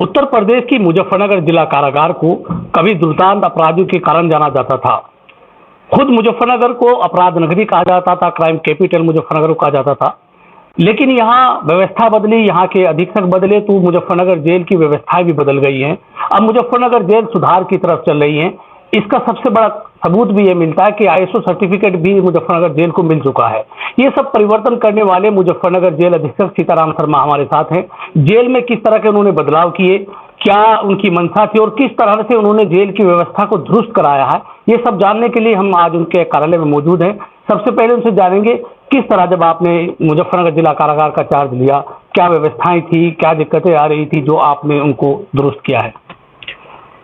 उत्तर प्रदेश की मुजफ्फरनगर जिला कारागार को कभी दुर्दांत अपराधियों के कारण जाना जाता था। खुद मुजफ्फरनगर को अपराध नगरी कहा जाता था, क्राइम कैपिटल मुजफ्फरनगर को कहा जाता था। लेकिन यहाँ व्यवस्था बदली, यहाँ के अधीक्षक बदले तो मुजफ्फरनगर जेल की व्यवस्थाएं भी बदल गई हैं। अब मुजफ्फरनगर जेल सुधार की तरफ चल रही है। इसका सबसे बड़ा सबूत भी ये मिलता है कि आईएसओ सर्टिफिकेट भी मुजफ्फरनगर जेल को मिल चुका है। ये सब परिवर्तन करने वाले मुजफ्फरनगर जेल अधीक्षक सीताराम शर्मा हमारे साथ हैं। जेल में किस तरह के उन्होंने बदलाव किए, क्या उनकी मंशा थी और किस तरह से उन्होंने जेल की व्यवस्था को दुरुस्त कराया है, ये सब जानने के लिए हम आज उनके कार्यालय में मौजूद हैं। सबसे पहले उनसे जानेंगे किस तरह जब आपने मुजफ्फरनगर जिला कारागार का चार्ज लिया, क्या व्यवस्थाएं थी, क्या दिक्कतें आ रही थी जो आपने उनको दुरुस्त किया है।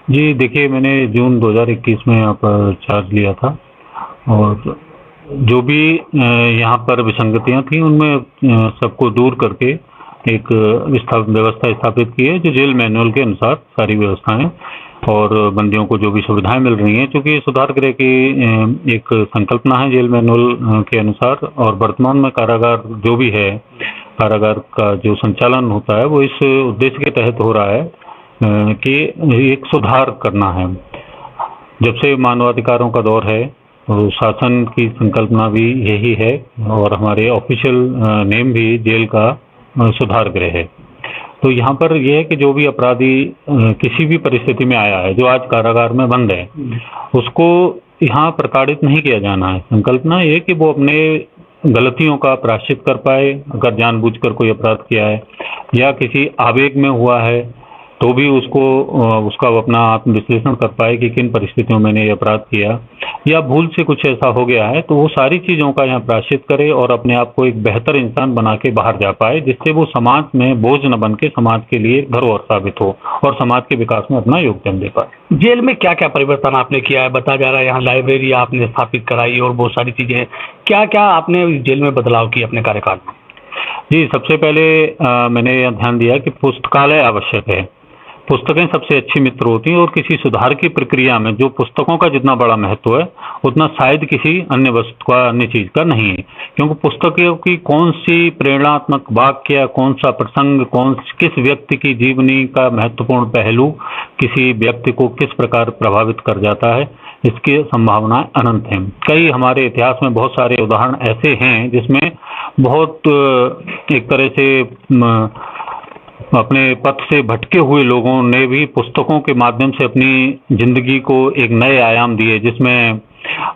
जी देखिए, मैंने जून 2021 में यहाँ पर चार्ज लिया था और जो भी यहाँ पर विसंगतियाँ थी उनमें सबको दूर करके एक व्यवस्था स्थापित की है जो जेल मैनुअल के अनुसार सारी व्यवस्थाएं और बंदियों को जो भी सुविधाएं मिल रही हैं, क्योंकि सुधार गृह की एक संकल्पना है जेल मैनुअल के अनुसार। और वर्तमान में कारागार जो भी है, कारागार का जो संचालन होता है वो इस उद्देश्य के तहत हो रहा है कि एक सुधार करना है। जब से मानवाधिकारों का दौर है तो शासन की संकल्पना भी यही है और हमारे ऑफिशियल नेम भी जेल का सुधार गृह है। तो यहाँ पर यह है कि जो भी अपराधी किसी भी परिस्थिति में आया है, जो आज कारागार में बंद है, उसको यहाँ प्रताड़ित नहीं किया जाना है। संकल्पना ये कि वो अपने गलतियों का प्रायश्चित कर पाए। अगर जानबूझकर कोई अपराध किया है या किसी आवेग में हुआ है तो भी उसका वो अपना आत्मविश्लेषण कर पाए कि किन परिस्थितियों में मैंने ये अपराध किया, या भूल से कुछ ऐसा हो गया है तो वो सारी चीज़ों का यहाँ प्रायश्चित करे और अपने आप को एक बेहतर इंसान बना के बाहर जा पाए, जिससे वो समाज में बोझ न बन के समाज के लिए धरोहर साबित हो और समाज के विकास में अपना योगदान दे पाए। जेल में क्या क्या परिवर्तन आपने किया है, बताया जा रहा है यहाँ लाइब्रेरी आपने स्थापित कराई और बहुत सारी चीजें, क्या क्या आपने जेल में बदलाव किए अपने कार्यकाल में। जी, सबसे पहले मैंने यह ध्यान दिया कि पुस्तकालय आवश्यक है। पुस्तकें सबसे अच्छी मित्र होती हैं और किसी सुधार की प्रक्रिया में जो पुस्तकों का जितना बड़ा महत्व है उतना शायद किसी अन्य वस्तु का, अन्य चीज का नहीं है। क्योंकि पुस्तकों की कौन सी प्रेरणात्मक वाक्य, कौन सा प्रसंग, किस व्यक्ति की जीवनी का महत्वपूर्ण पहलू किसी व्यक्ति को किस प्रकार प्रभावित कर जाता है, इसकी संभावनाएं अनंत हैं। कई हमारे इतिहास में बहुत सारे उदाहरण ऐसे हैं जिसमें बहुत एक तरह से अपने पथ से भटके हुए लोगों ने भी पुस्तकों के माध्यम से अपनी जिंदगी को एक नए आयाम दिए, जिसमें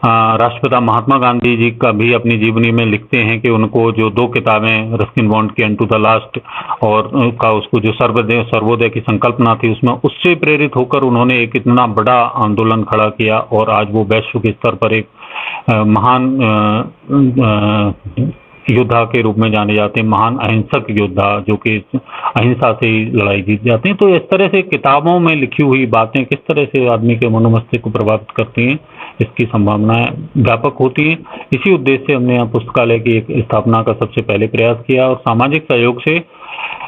राष्ट्रपिता महात्मा गांधी जी का भी अपनी जीवनी में लिखते हैं कि उनको जो 2 किताबें रस्किन बॉन्ड की एंड टू द लास्ट और का उसको जो सर्वोदय की संकल्पना थी, उसमें उससे प्रेरित होकर उन्होंने एक इतना बड़ा आंदोलन खड़ा किया और आज वो वैश्विक स्तर पर एक महान योद्धा के रूप में जाने जाते हैं, महान अहिंसक योद्धा जो कि अहिंसा से ही लड़ाई जीत जाते हैं। तो इस तरह से किताबों में लिखी हुई बातें किस तरह से आदमी के मनोमस्तिष्क को प्रभावित करती हैं, इसकी संभावनाएं व्यापक होती हैं। इसी उद्देश्य से हमने यहाँ पुस्तकालय की एक स्थापना का सबसे पहले प्रयास किया और सामाजिक सहयोग से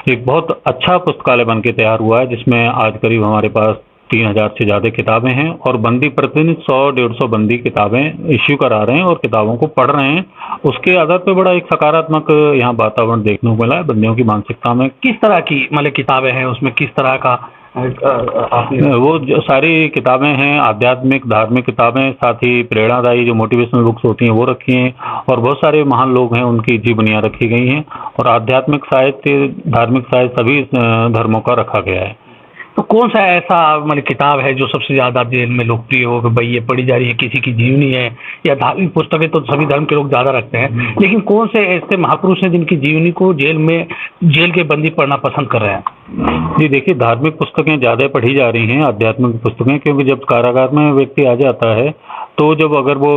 एक बहुत अच्छा पुस्तकालय बन के तैयार हुआ है, जिसमें आज करीब हमारे पास 3000 से ज्यादा किताबें हैं और बंदी प्रतिदिन 100-150 बंदी किताबें इश्यू करा रहे हैं और किताबों को पढ़ रहे हैं। उसके आधार पे बड़ा एक सकारात्मक यहाँ वातावरण देखने को मिला है। बंदियों की मानसिकता में किस तरह की मतलब किताबें हैं, उसमें किस तरह का वो जो सारी किताबें हैं, आध्यात्मिक धार्मिक किताबें, साथ ही प्रेरणादायी जो मोटिवेशनल बुक्स होती हैं वो रखी हैं और बहुत सारे महान लोग हैं उनकी जीवनियाँ रखी गई हैं और आध्यात्मिक साहित्य, धार्मिक साहित्य सभी धर्मों का रखा गया है। तो कौन सा ऐसा मतलब किताब है जो सबसे ज्यादा जेल में लोकप्रिय हो कि भाई ये पढ़ी जा रही है, किसी की जीवनी है या धार्मिक पुस्तकें तो सभी धर्म के लोग ज्यादा रखते हैं, लेकिन कौन से ऐसे महापुरुष हैं जिनकी जीवनी को जेल के बंदी पढ़ना पसंद कर रहे हैं। जी देखिए, धार्मिक पुस्तकें ज़्यादा पढ़ी जा रही हैं, आध्यात्मिक पुस्तकें, क्योंकि जब कारागार में व्यक्ति आ जाता है तो जब अगर वो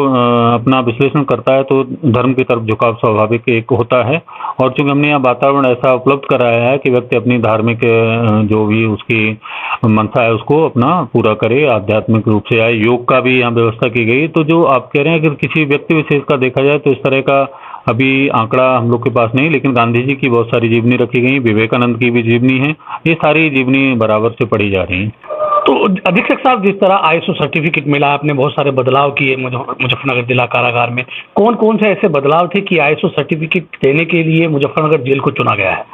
अपना विश्लेषण करता है तो धर्म की तरफ झुकाव स्वाभाविक एक होता है। और चूंकि हमने यहाँ वातावरण ऐसा उपलब्ध कराया है कि व्यक्ति अपनी धार्मिक जो भी उसकी मंशा है उसको अपना पूरा करे, आध्यात्मिक रूप से आए, योग का भी यहाँ व्यवस्था की गई। तो जो आप कह रहे हैं अगर किसी व्यक्ति विशेष का देखा जाए तो इस तरह का अभी आंकड़ा हम लोग के पास नहीं, लेकिन गांधी जी की बहुत सारी जीवनी रखी गई, विवेकानंद की भी जीवनी है, ये सारी जीवनी बराबर से पढ़ी जा रही हैं। तो अधीक्षक साहब, जिस तरह आईएसओ सर्टिफिकेट मिला, आपने बहुत सारे बदलाव किए मुजफ्फरनगर जिला कारागार में, कौन कौन से ऐसे बदलाव थे कि आईएसओ सर्टिफिकेट देने के लिए मुजफ्फरनगर जेल को चुना गया है।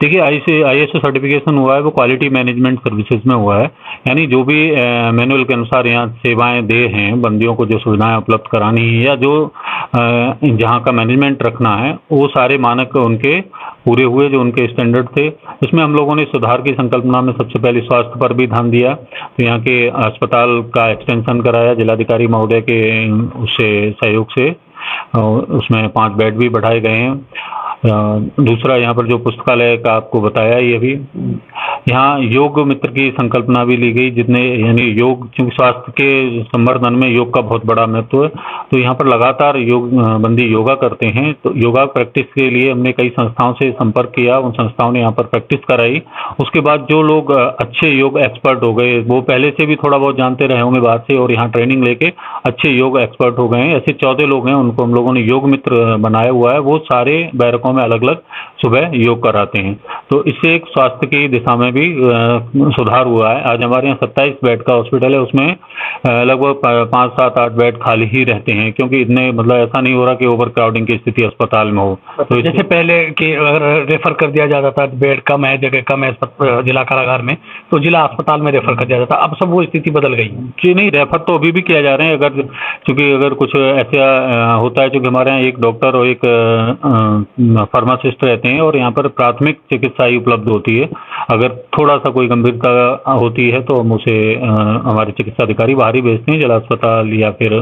देखिए ISO सर्टिफिकेशन हुआ है वो क्वालिटी मैनेजमेंट सर्विसेज में हुआ है, यानी जो भी मैनुअल के अनुसार यहाँ सेवाएं दे हैं, बंदियों को जो सुविधाएं उपलब्ध करानी है या जो जहाँ का मैनेजमेंट रखना है, वो सारे मानक उनके पूरे हुए जो उनके स्टैंडर्ड थे। इसमें हम लोगों ने सुधार की संकल्पना में सबसे पहले स्वास्थ्य पर भी ध्यान दिया, तो यहाँ के अस्पताल का एक्सटेंशन कराया जिलाधिकारी महोदय के उससे सहयोग से, उसमें 5 बेड भी बढ़ाए गए हैं। दूसरा यहाँ पर जो पुस्तकालय का आपको बताया, ये भी यहाँ योग मित्र की संकल्पना भी ली गई, जितने यानी योग, क्योंकि स्वास्थ्य के संवर्धन में योग का बहुत बड़ा महत्व है, तो यहाँ पर लगातार बंदी योगा करते हैं। तो योगा प्रैक्टिस के लिए हमने कई संस्थाओं से संपर्क किया, उन संस्थाओं ने यहाँ पर प्रैक्टिस कराई। उसके बाद जो लोग अच्छे योग एक्सपर्ट हो गए, वो पहले से भी थोड़ा बहुत जानते रहे होंगे बाहर से और यहाँ ट्रेनिंग लेके अच्छे योग एक्सपर्ट हो गए हैं। ऐसे 14 लोग हैं, उनको हम लोगों ने योग मित्र बनाया हुआ है। वो सारे बैरकों में अलग अलग सुबह योग कराते हैं, तो इससे एक स्वास्थ्य की दिशा में भी सुधार हुआ है। आज हमारे यहाँ 27 बेड का हॉस्पिटल है, उसमें लगभग 5, 7, 8 बेड खाली ही रहते हैं, क्योंकि इतने मतलब ऐसा नहीं हो रहा कि ओवर क्राउडिंग की स्थिति अस्पताल में हो। तो जैसे पहले कि अगर रेफर कर दिया जाता था, बेड कम है, जगह कम है जिला कारागार में, तो जिला अस्पताल में रेफर कर दिया जाता, अब सब वो स्थिति बदल गई जी? नहीं, रेफर तो अभी भी किया जा रहे हैं। अगर चूंकि अगर कुछ ऐसा होता है, क्योंकि हमारे यहाँ एक डॉक्टर और एक फार्मासिस्ट रहते हैं और यहाँ पर प्राथमिक चिकित्सा ही उपलब्ध होती है। अगर थोड़ा सा कोई गंभीरता होती है तो हम उसे हमारे चिकित्सा अधिकारी बाहर ही भेजते हैं, जिला अस्पताल, या फिर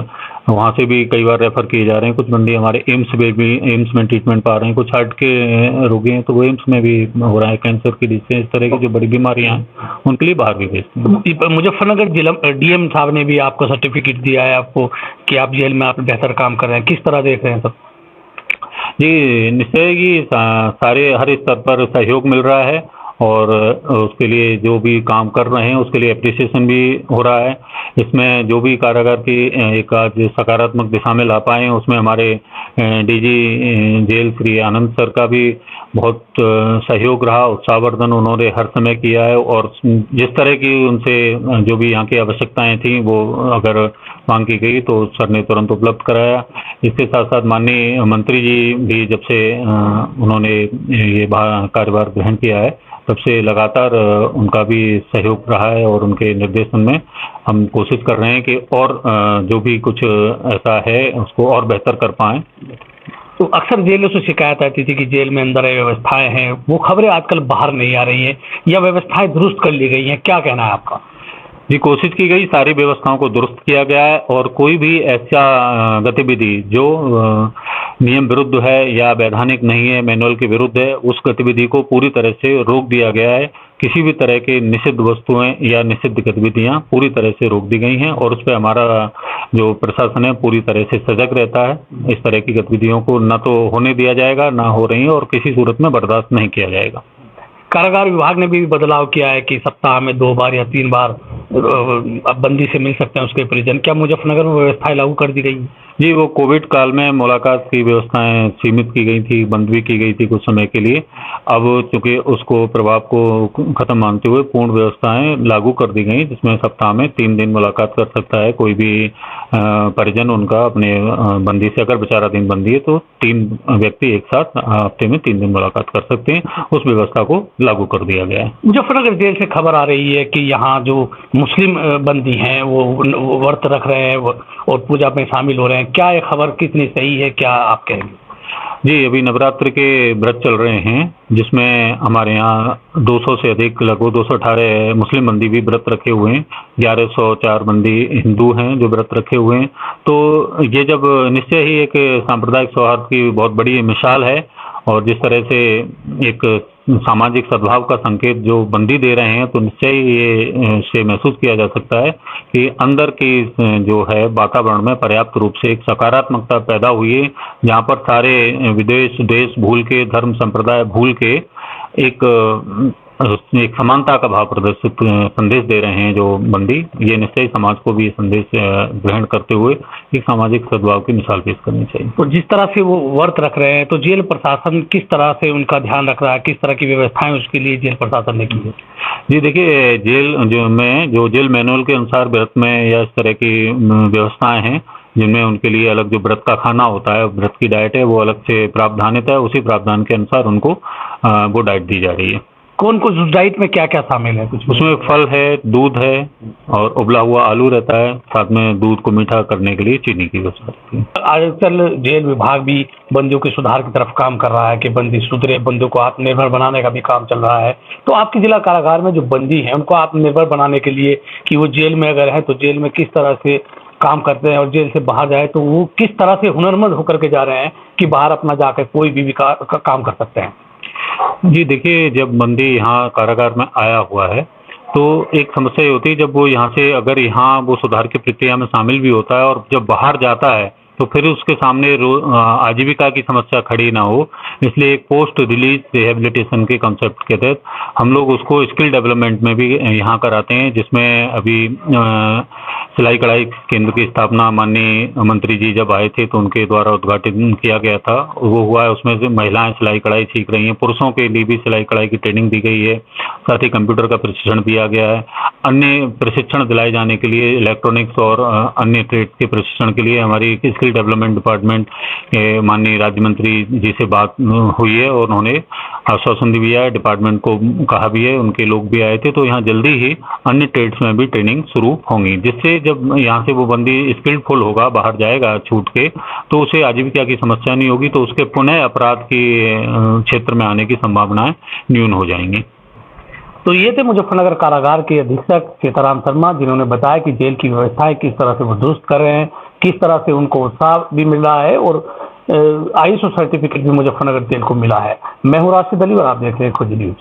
वहाँ से भी कई बार रेफर किए जा रहे हैं। कुछ बंदी हमारे एम्स में ट्रीटमेंट पा रहे हैं, कुछ हार्ट के रोगी हैं तो वो एम्स में भी हो रहा है, कैंसर की डिसीज, इस तरह की जो बड़ी बीमारियां हैं उनके लिए बाहर भी भेजते हैं। मुजफ्फरनगर जिला डीएम साहब ने भी आपको सर्टिफिकेट दिया है आपको कि आप जेल में आप बेहतर काम कर रहे हैं, किस तरह देख रहे हैं सब? जी, निश्चय कि सारे हर स्तर पर सहयोग मिल रहा है और उसके लिए जो भी काम कर रहे हैं उसके लिए एप्रिसिएशन भी हो रहा है। इसमें जो भी कारागार की एक आज सकारात्मक दिशा में ला पाए, उसमें हमारे DG jail Shri Anand sir का भी बहुत सहयोग रहा, उत्साहवर्धन उन्होंने हर समय किया है और जिस तरह की उनसे जो भी यहाँ की आवश्यकताएं थी वो अगर मांग की गई तो सर ने तुरंत उपलब्ध कराया। इसके साथ साथ माननीय मंत्री जी भी जब से उन्होंने ये कार्यभार ग्रहण किया है तब से लगातार उनका भी सहयोग रहा है और उनके निर्देशन में हम कोशिश कर रहे हैं कि और जो भी कुछ ऐसा है उसको और बेहतर कर पाएं। तो अक्सर जेलों से शिकायत आती थी कि जेल में अंदर व्यवस्थाएं हैं, वो खबरें आजकल बाहर नहीं आ रही हैं या व्यवस्थाएं दुरुस्त कर ली गई हैं, क्या कहना है आपका? जी, कोशिश की गई, सारी व्यवस्थाओं को दुरुस्त किया गया है और कोई भी ऐसा गतिविधि जो नियम विरुद्ध है या वैधानिक नहीं है, मैनुअल के विरुद्ध है, उस गतिविधि को पूरी तरह से रोक दिया गया है। किसी भी तरह के निषिद्ध वस्तुएं या निषिद्ध गतिविधियां पूरी तरह से रोक दी गई हैं और उस पर हमारा जो प्रशासन है पूरी तरह से सजग रहता है। इस तरह की गतिविधियों को न तो होने दिया जाएगा, ना हो रही है और किसी सूरत में बर्दाश्त नहीं किया जाएगा। कारागार विभाग ने भी बदलाव किया है कि सप्ताह में 2 बार या 3 बार अब बंदी से मिल सकते हैं उसके परिजन, क्या मुजफ्फरनगर में व्यवस्थाएं लागू कर दी गई? जी, वो कोविड काल में मुलाकात की व्यवस्थाएं सीमित की गई थी, बंद भी की गई थी कुछ समय के लिए। अब चूंकि उसको प्रभाव को खत्म मानते हुए पूर्ण व्यवस्थाएं लागू कर दी गई, जिसमें सप्ताह में 3 दिन मुलाकात कर सकता है कोई भी परिजन उनका अपने बंदी से। अगर विचाराधीन बंदी है तो 3 व्यक्ति एक साथ हफ्ते में 3 दिन मुलाकात कर सकते हैं, उस व्यवस्था को लागू कर दिया गया है। मुजफ्फरनगर जेल से खबर आ रही है कि यहाँ जो मुस्लिम बंदी हैं वो व्रत रख रहे हैं और पूजा में शामिल हो रहे हैं, क्या ये खबर कितनी सही है, क्या आप कहेंगे? जी, अभी नवरात्र के व्रत चल रहे हैं जिसमें हमारे यहाँ 200 से अधिक, लगभग 218 मुस्लिम बंदी भी व्रत रखे हुए हैं, 1104 बंदी हिंदू हैं जो व्रत रखे हुए हैं। तो ये जब निश्चय ही एक सांप्रदायिक सौहार्द की बहुत बड़ी मिसाल है और जिस तरह से एक सामाजिक सद्भाव का संकेत जो बंदी दे रहे हैं, तो निश्चय ये से महसूस किया जा सकता है कि अंदर की जो है वातावरण में पर्याप्त रूप से एक सकारात्मकता पैदा हुई है, जहाँ पर सारे विदेश देश भूल के, धर्म संप्रदाय भूल के एक समानता का भाव प्रदर्शित संदेश दे रहे हैं जो बंदी। ये निश्चय समाज को भी ये संदेश ग्रहण करते हुए एक सामाजिक सद्भाव की मिसाल पेश करनी चाहिए। तो जिस तरह से वो व्रत रख रहे हैं तो जेल प्रशासन किस तरह से उनका ध्यान रख रहा है, किस तरह की व्यवस्थाएं उसके लिए जेल प्रशासन ने की है? जी देखिए, जेल जो जेल मैनुअल के अनुसार व्रत में या इस तरह की व्यवस्थाएं हैं, जिनमें उनके लिए अलग जो व्रत का खाना होता है, व्रत की डाइट है, वो अलग से प्रावधानित है। उसी प्रावधान के अनुसार उनको वो डाइट दी जा रही है। कौन कुछ डाइट में क्या क्या शामिल है कुछ? उसमें फल है, दूध है और उबला हुआ आलू रहता है, साथ में दूध को मीठा करने के लिए चीनी की व्यवस्था रहती है। आजकल जेल विभाग भी बंदियों के सुधार की तरफ काम कर रहा है कि बंदी सुधरे, बंदियों को आत्मनिर्भर बनाने का भी काम चल रहा है। तो आपके जिला कारागार में जो बंदी हैं उनको आत्मनिर्भर बनाने के लिए कि वो जेल में अगर है तो जेल में किस तरह से काम करते हैं और जेल से बाहर जाए तो वो किस तरह से हुनरमंद होकर के जा रहे हैं कि बाहर अपना जाकर कोई भी काम कर सकते हैं? जी देखिए, जब बंदी यहाँ कारागार में आया हुआ है तो एक समस्या ये होती है, जब वो यहाँ से अगर यहाँ वो सुधार की प्रक्रिया में शामिल भी होता है और जब बाहर जाता है तो फिर उसके सामने आजीविका की समस्या खड़ी ना हो, इसलिए एक पोस्ट रिलीज रिहेबिलिटेशन के कंसेप्ट के तहत हम लोग उसको स्किल डेवलपमेंट में भी यहाँ कराते हैं, जिसमें अभी सिलाई कढ़ाई केंद्र की स्थापना माननीय मंत्री जी जब आए थे तो उनके द्वारा उद्घाटन किया गया था। वो हुआ है, उसमें से महिलाएं सिलाई कढ़ाई सीख रही हैं, पुरुषों के लिए भी सिलाई कढ़ाई की ट्रेनिंग दी गई है, साथ ही कंप्यूटर का प्रशिक्षण दिया गया है। अन्य प्रशिक्षण दिलाए जाने के लिए इलेक्ट्रॉनिक्स और अन्य ट्रेड के प्रशिक्षण के लिए हमारी स्किल डेवलपमेंट डिपार्टमेंट के माननीय राज्य मंत्री जी से बात हुई है और उन्होंने आश्वासन दिया है, डिपार्टमेंट को कहा भी है, उनके लोग भी आए थे। तो यहाँ जल्दी ही अन्य ट्रेड्स में भी ट्रेनिंग शुरू होंगी, जिससे जब यहाँ से वो बंदी स्किल्डफुल होगा, बाहर जाएगा छूट के, तो उसे आजीविका की समस्या नहीं होगी, तो उसके पुनः अपराध की क्षेत्र में आने की संभावनाएं न्यून हो जाएंगी। तो ये थे मुजफ्फरनगर कारागार के अधीक्षक सीताराम शर्मा, जिन्होंने बताया कि जेल की व्यवस्थाएं किस तरह से वो दुरुस्त कर रहे हैं, किस तरह से उनको उत्साह भी मिल रहा है और ISO सर्टिफिकेट भी मुजफ्फरनगर जेल को मिला है। मैं हूं राशिद अली और आप देख रहे हैं खुद न्यूज।